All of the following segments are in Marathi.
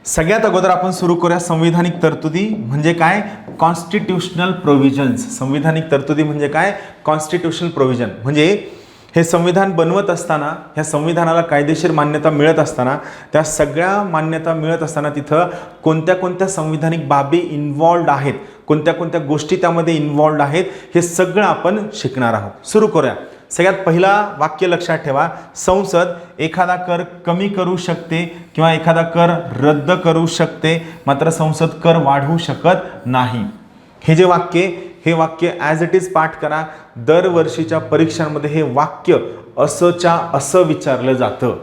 सगळ्यात अगोदर आपण सुरू करूया संविधानिक तरतुदी म्हणजे काय, कॉन्स्टिट्यूशनल प्रोव्हिजन्स. संविधानिक तरतुदी म्हणजे काय, कॉन्स्टिट्यूशनल प्रोव्हिजन. म्हणजे हे संविधान बनवत असताना, ह्या संविधानाला कायदेशीर मान्यता मिळत असताना, त्या सगळ्या मान्यता मिळत असताना तिथं कोणत्या कोणत्या संविधानिक बाबी इन्व्हॉल्ड आहेत, कोणत्या कोणत्या गोष्टी त्यामध्ये इन्व्हॉल्ड आहेत, हे सगळं आपण शिकणार आहोत. सुरू करूया. सगळ्यात पहिला वाक्य लक्षात ठेवा, संसद एखादा कर कमी करू शकते किंवा एखादा कर रद्द करू शकते, मात्र संसद कर वाढवू शकत नाही. हे जे वाक्य, हे वाक्य ॲज इट इज पाठ करा. दरवर्षीच्या परीक्षांमध्ये हे वाक्य असंच्या असं विचारलं जातं.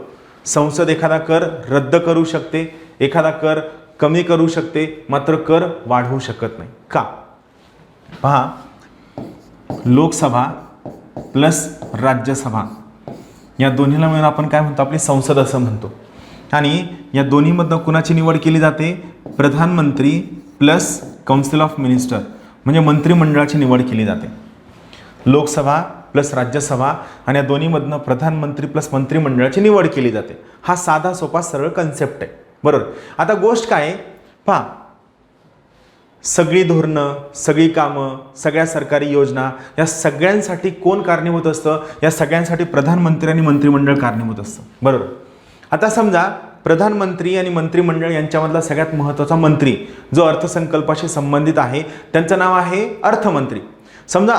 संसद एखादा कर रद्द करू शकते, एखादा कर कमी करू शकते, मात्र कर वाढवू शकत नाही. का? पहा, लोकसभा प्लस राज्यसभा या दोन्हीला मिळून आपण काय म्हणतो, आपली संसद असं म्हणतो. आणि या दोन्हीमधनं कुणाची निवड केली जाते, प्रधानमंत्री प्लस काउन्सिल ऑफ मिनिस्टर म्हणजे मंत्रिमंडळाची निवड केली जाते. लोकसभा प्लस राज्यसभा आणि या दोन्हीमधनं प्रधानमंत्री प्लस मंत्रिमंडळाची निवड केली जाते. हा साधा सोपा सरळ कन्सेप्ट आहे, बरोबर. आता गोष्ट काय आहे पहा, सगळी धोरणं, सगळी कामं, सगळ्या सरकारी योजना या सगळ्यांसाठी कोण कारणीभूत असतं, या सगळ्यांसाठी प्रधानमंत्री आणि मंत्रिमंडळ कारणीभूत असतं, बरोबर. आता समजा प्रधानमंत्री आणि मंत्रिमंडळ यांच्यामधला सगळ्यात महत्त्वाचा मंत्री जो अर्थसंकल्पाशी संबंधित आहे, त्यांचं नाव आहे अर्थमंत्री. समजा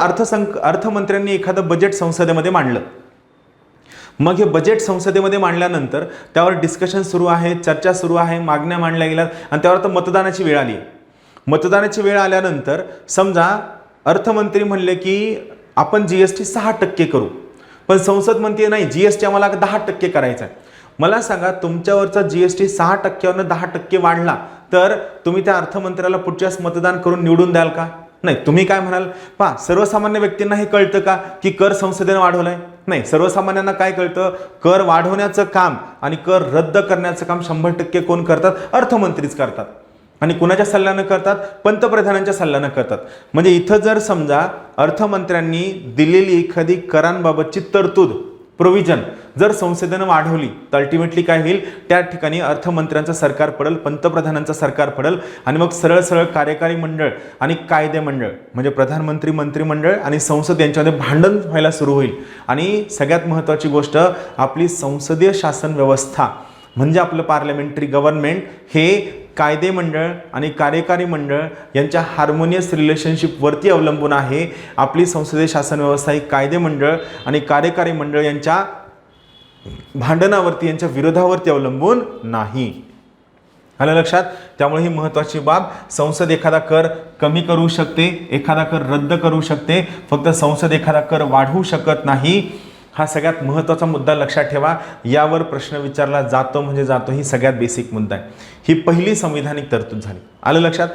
अर्थमंत्र्यांनी एखादं बजेट संसदेमध्ये मांडलं. मग हे बजेट संसदेमध्ये मांडल्यानंतर त्यावर डिस्कशन सुरू आहे, चर्चा सुरू आहे, मागण्या मांडल्या गेल्यात आणि त्यावर आता मतदानाची वेळ आली. मतदानाची वेळ आल्यानंतर समजा अर्थमंत्री म्हणले की आपण GST 6% करू, पण संसद म्हणते नाही, GST आम्हाला 10% करायचा आहे. मला सांगा, तुमच्यावरचा GST 6%वरनं 10% वाढला तर तुम्ही त्या अर्थमंत्र्याला पुढच्याच मतदान करून निवडून द्याल का? नाही. तुम्ही काय म्हणाल, पहा, सर्वसामान्य व्यक्तींना हे कळतं का की कर संसदेनं वाढवलाय? नाही. सर्वसामान्यांना काय कळतं, कर वाढवण्याचं काम आणि कर रद्द करण्याचं काम 100% कोण करतात, अर्थमंत्रीच करतात. आणि कुणाच्या सल्ल्यानं करतात, पंतप्रधानांच्या सल्ल्यानं करतात. म्हणजे इथं जर समजा अर्थमंत्र्यांनी दिलेली एखादी करांबाबतची तरतूद, प्रोव्हिजन जर संसदेनं वाढवली तर अल्टिमेटली काय होईल, त्या ठिकाणी अर्थमंत्र्यांचं सरकार पडेल, पंतप्रधानांचं सरकार पडेल आणि मग सरळ सरळ कार्यकारी मंडळ आणि कायदे मंडळ म्हणजे प्रधानमंत्री, मंत्रिमंडळ आणि संसद यांच्यामध्ये भांडण व्हायला सुरू होईल. आणि सगळ्यात महत्त्वाची गोष्ट, आपली संसदीय शासन व्यवस्था म्हणजे आपलं पार्लमेंटरी गव्हर्नमेंट हे कायदे मंडळ आणि कार्यकारी मंडळ यांच्या हार्मोनियस रिलेशनशिपवरती अवलंबून आहे. आपली संसदीय शासन व्यवस्था ही कायदे मंडळ आणि कार्यकारी मंडळ यांच्या भांडणावरती, यांच्या विरोधावरती अवलंबून नाही. आलं लक्षात? त्यामुळे ही महत्त्वाची बाब, संसद एखादा कर कमी करू शकते, एखादा कर रद्द करू शकते, फक्त संसद एखादा कर वाढवू शकत नाही. हा सगळ्यात महत्त्वाचा मुद्दा लक्षात ठेवा. यावर प्रश्न विचारला जातो म्हणजे जातो, ही सगळ्यात बेसिक मुद्दा आहे. ही पहिली संविधानिक तरतूद झाली. आलं लक्षात?